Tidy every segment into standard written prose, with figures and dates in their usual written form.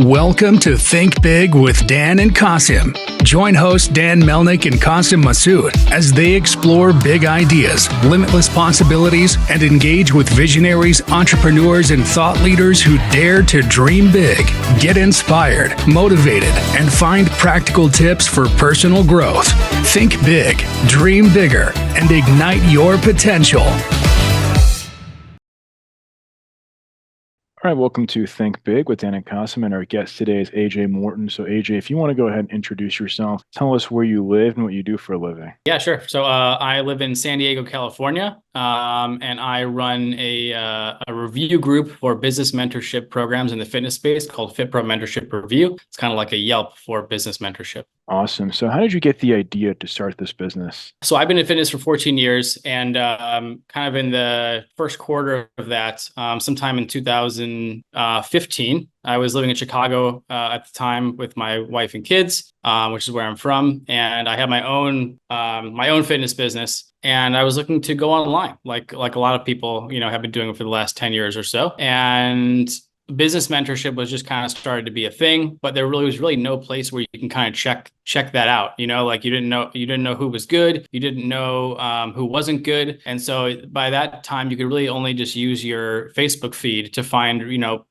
Welcome to Think Big with Dan and Qasim. Join hosts Dan Melnick and Qasim Masood as they explore big ideas, limitless possibilities, and engage with visionaries, entrepreneurs, and thought leaders who dare to dream big, get inspired, motivated, and find practical tips for personal growth. Think big, dream bigger, and ignite your potential. All right, welcome to Think Big with Dan and Qasim, and our guest today is AJ Morton. So AJ, if you want to go ahead and introduce yourself, tell us where you live and what you do for a living. Yeah, sure. So I live in San Diego, California, and I run a review group for business mentorship programs in the fitness space called FitPro Mentorship Review. It's kind of like a Yelp for business mentorship. Awesome. So how did you get the idea to start this business? So I've been in fitness for 14 years, and kind of in the first quarter of that, sometime in 2015, I was living in Chicago at the time with my wife and kids, which is where I'm from, and I had my own fitness business. And I was looking to go online, like a lot of people, have been doing it for the last 10 years or so. And business mentorship was just kind of started to be a thing, but there really was no place where you can kind of check that out. Like you didn't know who was good, you didn't know who wasn't good. And so by that time, you could really only just use your Facebook feed to find,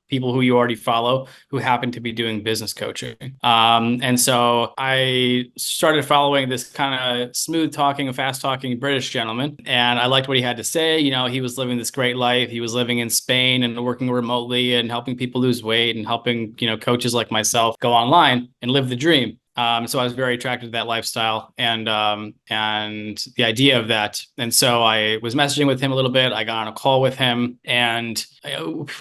people who you already follow who happen to be doing business coaching. And so I started following this kind of smooth talking, fast talking British gentleman. And I liked what he had to say. He was living this great life. He was living in Spain and working remotely and helping people lose weight and helping, coaches like myself go online and live the dream. So I was very attracted to that lifestyle and the idea of that. And so I was messaging with him a little bit. I got on a call with him, and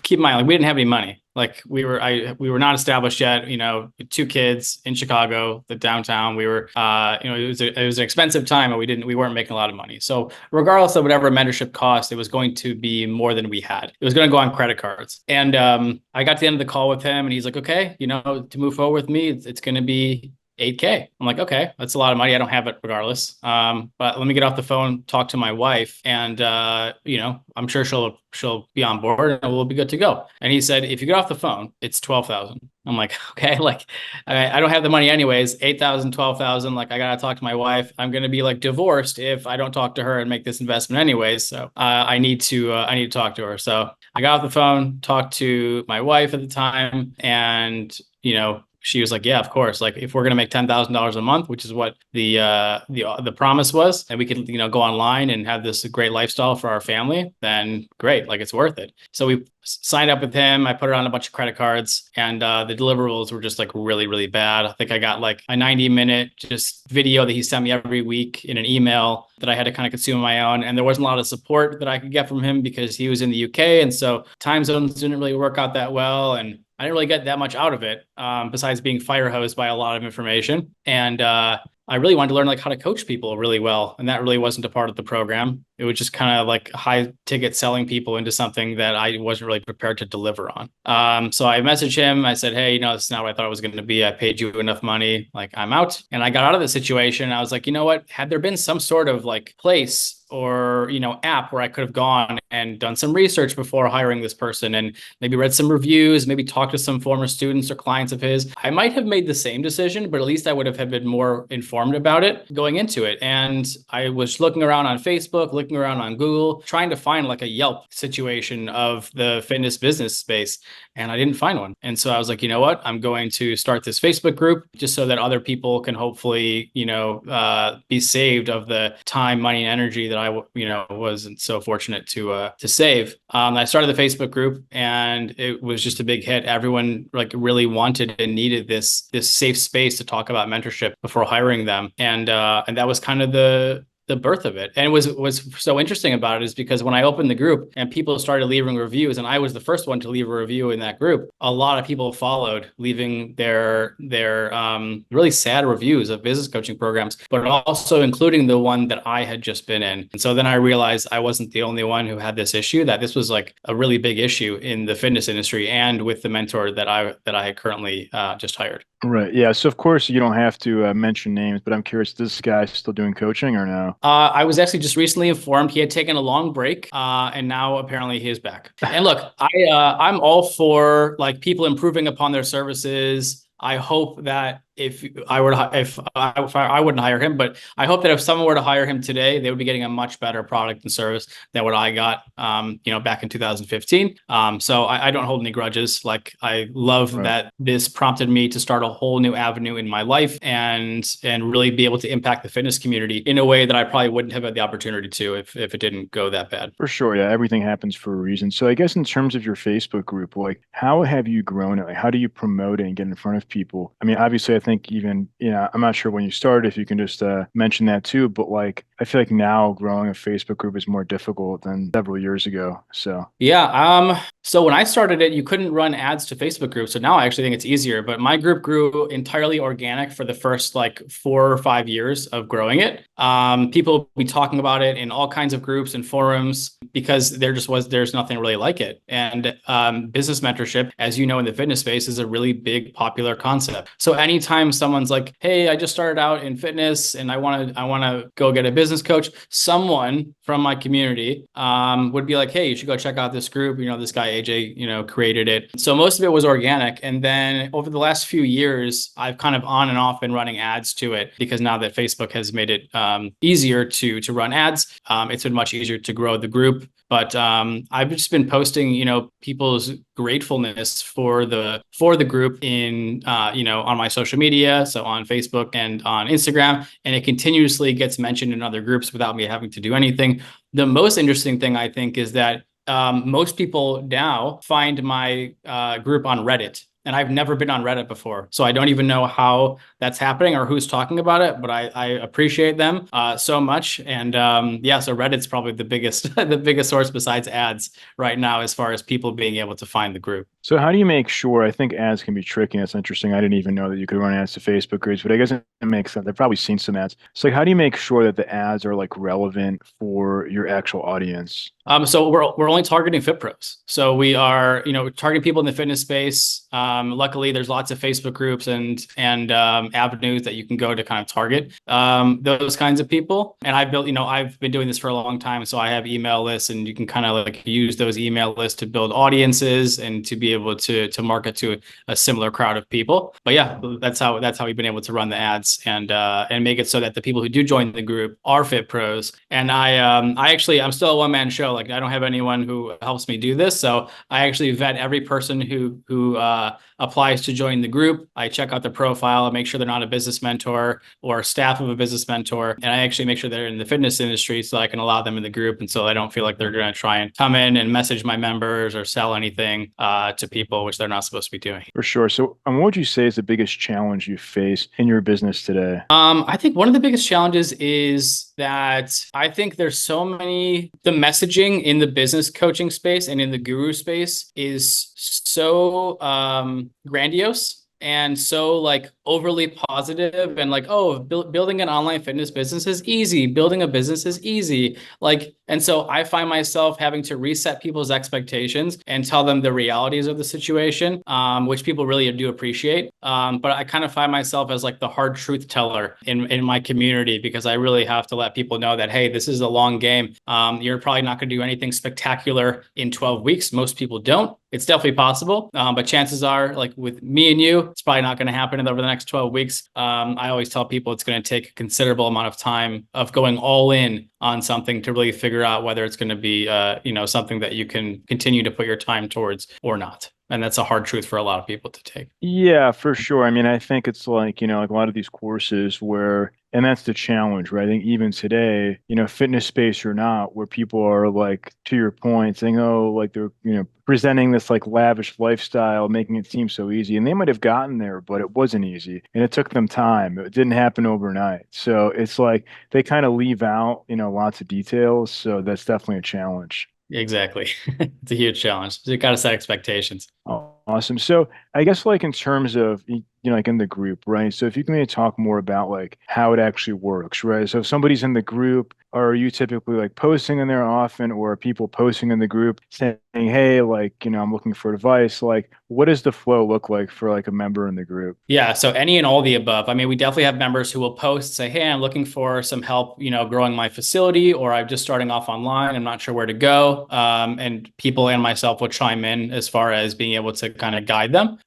keep in mind, like, we didn't have any money. Like we were not established yet, 2 kids in Chicago, the downtown. We were, it was an expensive time, and we weren't making a lot of money. So regardless of whatever mentorship cost, it was going to be more than we had. It was going to go on credit cards. And I got to the end of the call with him, and he's like, okay, to move forward with me, it's going to be $8K. I'm like, okay, that's a lot of money. I don't have it regardless. But let me get off the phone, talk to my wife, and I'm sure she'll be on board and we'll be good to go. And he said, if you get off the phone, it's 12,000. I'm like, okay, like I don't have the money anyways. 8,000, 12,000. Like I gotta talk to my wife. I'm gonna be like divorced if I don't talk to her and make this investment anyways. So I need to talk to her. So I got off the phone, talked to my wife at the time, and she was like, yeah, of course. Like if we're going to make $10,000 a month, which is what the promise was, and we could, go online and have this great lifestyle for our family, then great. Like it's worth it. So we signed up with him. I put it on a bunch of credit cards, and the deliverables were just like really, really bad. I think I got like a 90-minute just video that he sent me every week in an email that I had to kind of consume on my own. And there wasn't a lot of support that I could get from him because he was in the UK. And so time zones didn't really work out that well. And I didn't really get that much out of it, besides being fire hosed by a lot of information. And I really wanted to learn like how to coach people really well. And that really wasn't a part of the program. It was just kind of like high ticket selling people into something that I wasn't really prepared to deliver on. So I messaged him. I said, hey, this is not what I thought it was going to be. I paid you enough money. Like I'm out. And I got out of the situation. I was like, you know what? Had there been some sort of like place or, app where I could have gone and done some research before hiring this person and maybe read some reviews, maybe talked to some former students or clients of his, I might have made the same decision, but at least I would have been more informed about it going into it. And I was looking around on Facebook, looking around on Google, trying to find like a Yelp situation of the fitness business space. And I didn't find one. And so I was like, you know what? I'm going to start this Facebook group just so that other people can hopefully, be saved of the time, money, and energy that I, wasn't so fortunate to save. I started the Facebook group, and it was just a big hit. Everyone like really wanted and needed this safe space to talk about mentorship before hiring them. And that was kind of the birth of it. And was so interesting about it is because when I opened the group and people started leaving reviews, and I was the first one to leave a review in that group, a lot of people followed, leaving their really sad reviews of business coaching programs, but also including the one that I had just been in. And so then I realized I wasn't the only one who had this issue, that this was like a really big issue in the fitness industry and with the mentor that I had currently just hired. Right. Yeah. So of course you don't have to mention names, but I'm curious, this guy still doing coaching or no? I was actually just recently informed he had taken a long break, and now apparently he is back. And look, I'm all for like people improving upon their services. I hope that if I wouldn't hire him, but I hope that if someone were to hire him today, they would be getting a much better product and service than what I got, back in 2015. So I don't hold any grudges. Like I love Right. that this prompted me to start a whole new avenue in my life and really be able to impact the fitness community in a way that I probably wouldn't have had the opportunity to if it didn't go that bad. For sure. Yeah. Everything happens for a reason. So I guess in terms of your Facebook group, like how have you grown it? Like how do you promote it and get in front of people? I mean, obviously I think even, I'm not sure when you started, if you can just mention that too, but like I feel like now growing a Facebook group is more difficult than several years ago. So Yeah. So when I started it, you couldn't run ads to Facebook groups. So now I actually think it's easier. But my group grew entirely organic for the first like 4 or 5 years of growing it. People will be talking about it in all kinds of groups and forums because there's nothing really like it. And business mentorship, as you know, in the fitness space, is a really big popular concept. So anytime someone's like, "Hey, I just started out in fitness and I want to go get a business coach," someone from my community would be like, "Hey, you should go check out this group. This guy AJ, created it." So most of it was organic. And then over the last few years, I've kind of on and off been running ads to it because now that Facebook has made it easier to run ads, it's been much easier to grow the group. But I've just been posting, people's gratefulness for the group in, on my social media, so on Facebook and on Instagram, and it continuously gets mentioned in other groups without me having to do anything. The most interesting thing I think is that most people now find my group on Reddit. And I've never been on Reddit before. So I don't even know how that's happening or who's talking about it, but I appreciate them so much. And yeah, so Reddit's probably the biggest the biggest source besides ads right now as far as people being able to find the group. So how do you make sure? I think ads can be tricky. That's interesting. I didn't even know that you could run ads to Facebook groups, but I guess it makes sense. I've probably seen some ads. So like, how do you make sure that the ads are like relevant for your actual audience? So we're only targeting fit pros. So we are, targeting people in the fitness space. Luckily, there's lots of Facebook groups and avenues that you can go to kind of target those kinds of people. And I've been doing this for a long time, so I have email lists, and you can kind of like use those email lists to build audiences and to be able to market to a similar crowd of people. But yeah, that's how we've been able to run the ads and make it so that the people who do join the group are fit pros. And I'm still a one-man show. Like I don't have anyone who helps me do this. So I actually vet every person who applies to join the group. I check out their profile. I make sure they're not a business mentor or staff of a business mentor. And I actually make sure they're in the fitness industry so I can allow them in the group. And so I don't feel like they're going to try and come in and message my members or sell anything to people, which they're not supposed to be doing. For sure. So what would you say is the biggest challenge you face in your business today? I think one of the biggest challenges is that I think the messaging in the business coaching space and in the guru space is so grandiose and so like overly positive and like, oh, building an online fitness business is easy, building a business is easy, like, and so I find myself having to reset people's expectations and tell them the realities of the situation, which people really do appreciate, but I kind of find myself as like the hard truth teller in my community because I really have to let people know that, hey, this is a long game. You're probably not going to do anything spectacular in 12 weeks. Most people don't. It's definitely possible, but chances are, like with me and you, it's probably not going to happen over the next 12 weeks. I always tell people it's going to take a considerable amount of time of going all in on something to really figure out whether it's going to be, something that you can continue to put your time towards or not. And that's a hard truth for a lot of people to take. Yeah, for sure. I mean, I think it's like, like a lot of these courses where, and that's the challenge, right? I think even today, fitness space or not, where people are like, to your point, saying, oh, like they're, presenting this like lavish lifestyle, making it seem so easy. And they might have gotten there, but it wasn't easy. And it took them time. It didn't happen overnight. So it's like they kind of leave out, lots of details. So that's definitely a challenge. Exactly. It's a huge challenge. You got to set expectations. Oh, awesome. So I guess like in terms of, like in the group, right? So if you can maybe talk more about like how it actually works, right? So if somebody's in the group, are you typically like posting in there often, or are people posting in the group saying, hey, like, I'm looking for advice? Like, what does the flow look like for like a member in the group? Yeah, so any and all the above. I mean, we definitely have members who will post, say, hey, I'm looking for some help, growing my facility, or I'm just starting off online. I'm not sure where to go. And people and myself will chime in as far as being able to kind of guide them.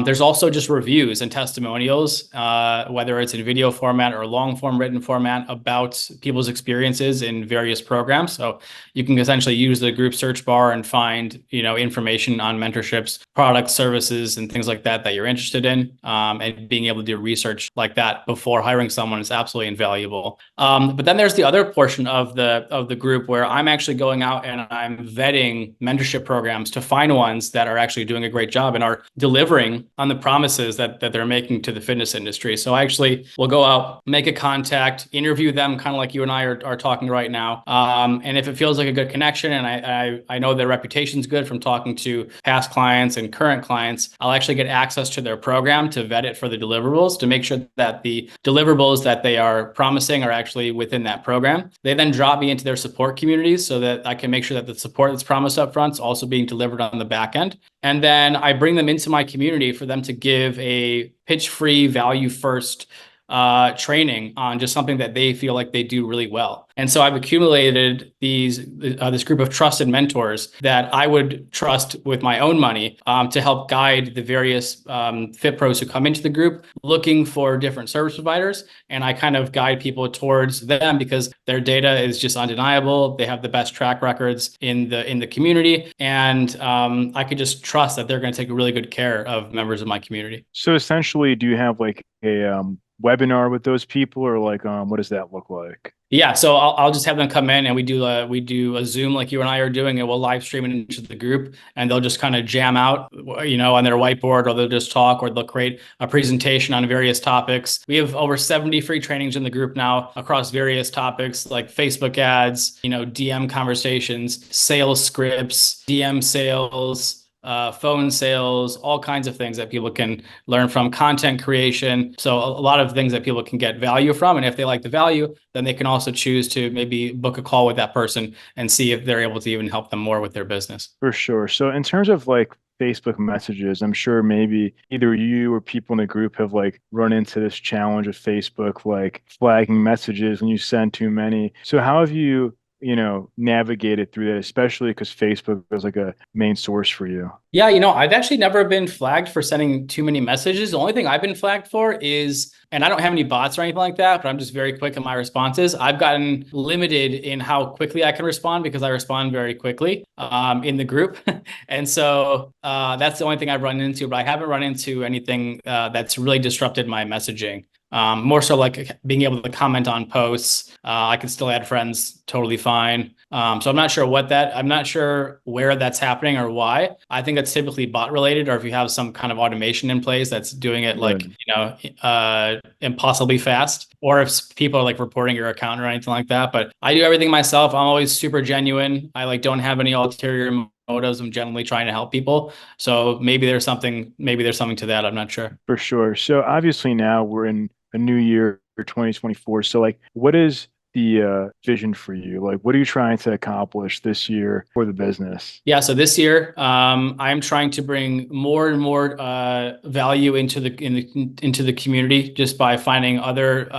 There's also just reviews and testimonials, whether it's in video format or long form written format, about people's experiences in various programs. So you can essentially use the group search bar and find, information on mentorships, products, services, and things like that you're interested in. And being able to do research like that before hiring someone is absolutely invaluable. But then there's the other portion of the group where I'm actually going out and I'm vetting mentorship programs to find ones that are actually doing a great job and are delivering on the promises that they're making to the fitness industry. So I actually will go out, make a contact, interview them, kind of like you and I are talking right now. And if it feels like a good connection, and I know their reputation's good from talking to past clients and current clients, I'll actually get access to their program to vet it for the deliverables, to make sure that the deliverables that they are promising are actually within that program. They then drop me into their support communities so that I can make sure that the support that's promised up front is also being delivered on the back end. And then I bring them into my community for them to give a pitch-free, value-first training on just something that they feel like they do really well. And so I've accumulated this group of trusted mentors that I would trust with my own money to help guide the various fit pros who come into the group looking for different service providers. And I kind of guide people towards them because their data is just undeniable. They have the best track records in the community. And I could just trust that they're going to take really good care of members of my community. So essentially, do you have like a webinar with those people, or like what does that look like? Yeah, so I'll just have them come in and we do a Zoom like you and I are doing, and we'll live stream it into the group, and they'll just kind of jam out, on their whiteboard, or they'll just talk, or they'll create a presentation on various topics. We have over 70 free trainings in the group now across various topics like Facebook ads, DM conversations, sales scripts, DM sales, phone sales, all kinds of things that people can learn from, content creation. So a lot of things that people can get value from. And if they like the value, then they can also choose to maybe book a call with that person and see if they're able to even help them more with their business. For sure. So in terms of like Facebook messages, I'm sure maybe either you or people in the group have like run into this challenge of Facebook, like flagging messages when you send too many. So how have you navigated through that, especially because Facebook is like a main source for you? Yeah, I've actually never been flagged for sending too many messages. The only thing I've been flagged for is, and I don't have any bots or anything like that, but I'm just very quick in my responses. I've gotten limited in how quickly I can respond because I respond very quickly in the group. And so that's the only thing I've run into, but I haven't run into anything that's really disrupted my messaging. More so like being able to comment on posts. I can still add friends totally fine. So I'm not sure where that's happening or why. I think that's typically bot related, or if you have some kind of automation in place that's doing it like, impossibly fast, or if people are like reporting your account or anything like that. But I do everything myself. I'm always super genuine. I don't have any ulterior motives. I'm generally trying to help people. So maybe there's something to that. I'm not sure. For sure. So obviously now we're in a new year, 2024. So like, what is the vision for you? Like, what are you trying to accomplish this year for the business? Yeah, so this year, I'm trying to bring more and more value into the community just by finding other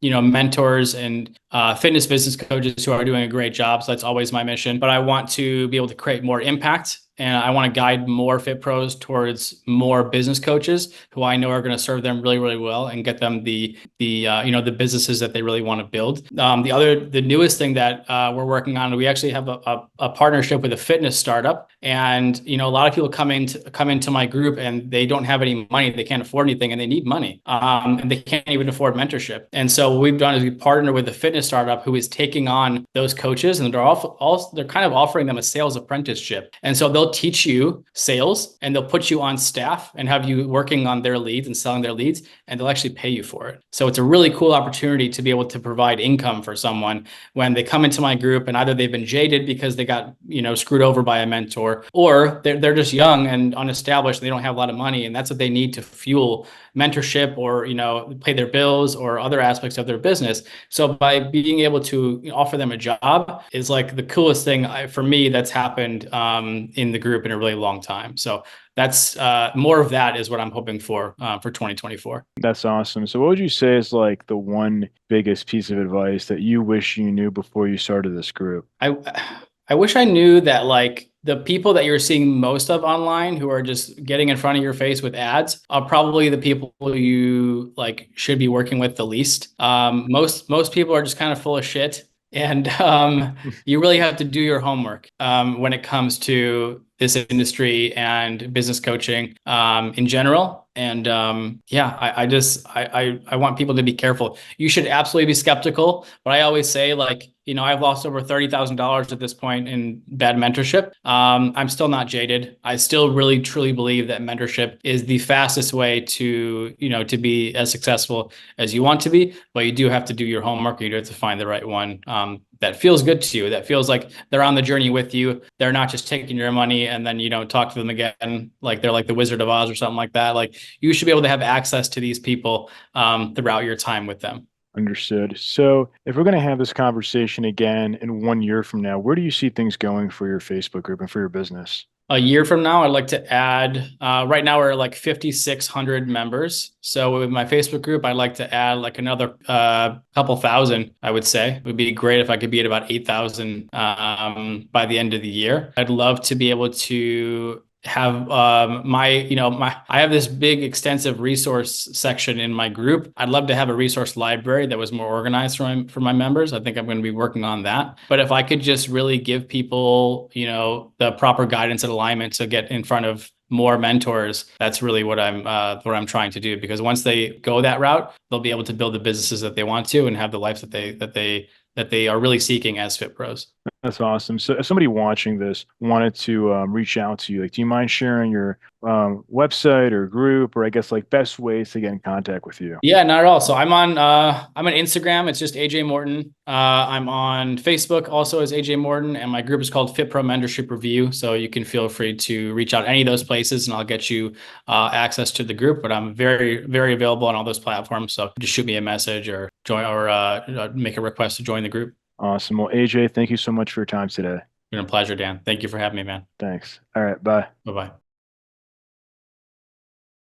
mentors and fitness business coaches who are doing a great job. So that's always my mission. But I want to be able to create more impact. And I want to guide more fit pros towards more business coaches who I know are going to serve them really, really well and get them the businesses that they really want to build. The newest thing that we're working on, we actually have a partnership with a fitness startup. And a lot of people come into my group and they don't have any money, they can't afford anything, and they need money, and they can't even afford mentorship. And so what we've done is we partner with a fitness startup who is taking on those coaches, and they're kind of offering them a sales apprenticeship. And so they'll they'll teach you sales and they'll put you on staff and have you working on their leads and selling their leads, and they'll actually pay you for it. So it's a really cool opportunity to be able to provide income for someone when they come into my group and either they've been jaded because they got, screwed over by a mentor, or they're just young and unestablished. They don't have a lot of money, and that's what they need to fuel mentorship or, pay their bills or other aspects of their business. So by being able to offer them a job is like the coolest thing for me that's happened in the group in a really long time. So that's more of that is what I'm hoping for 2024. That's awesome. So what would you say is like the one biggest piece of advice that you wish you knew before you started this group? I wish I knew that like the people that you're seeing most of online who are just getting in front of your face with ads are probably the people you like should be working with the least. Most people are just kind of full of shit. And you really have to do your homework when it comes to this industry and business coaching in general. And I want people to be careful. You should absolutely be skeptical. But I always say, like, I've lost over $30,000 at this point in bad mentorship. I'm still not jaded. I still really, truly believe that mentorship is the fastest way to, to be as successful as you want to be. But you do have to do your homework. You do have to find the right one that feels good to you, that feels like they're on the journey with you. They're not just taking your money and then you don't talk to them again, like they're like the Wizard of Oz or something like that. Like you should be able to have access to these people throughout your time with them. Understood. So if we're going to have this conversation again in 1 year from now, where do you see things going for your Facebook group and for your business? A year from now, I'd like to add, right now we're like 5,600 members. So with my Facebook group, I'd like to add like another couple thousand, I would say. It would be great if I could be at about 8,000 by the end of the year. I'd love to be able to have I have this big extensive resource section in my group. I'd love to have a resource library that was more organized for my members. I think I'm going to be working on that. But if I could just really give people, the proper guidance and alignment to get in front of more mentors, that's really what I'm trying to do. Because once they go that route, they'll be able to build the businesses that they want to and have the life that they are really seeking as Fit Pros. That's awesome. So if somebody watching this wanted to reach out to you, like, do you mind sharing your website or group, or I guess like best ways to get in contact with you? Yeah, not at all. So I'm on Instagram. It's just AJ Morton. I'm on Facebook also as AJ Morton, and my group is called FitPro Mentorship Review. So you can feel free to reach out any of those places, and I'll get you access to the group. But I'm very, very available on all those platforms. So just shoot me a message or join or make a request to join the group. Awesome. Well, AJ, thank you so much for your time today. It's been a pleasure, Dan. Thank you for having me, man. Thanks. All right. Bye. Bye-bye.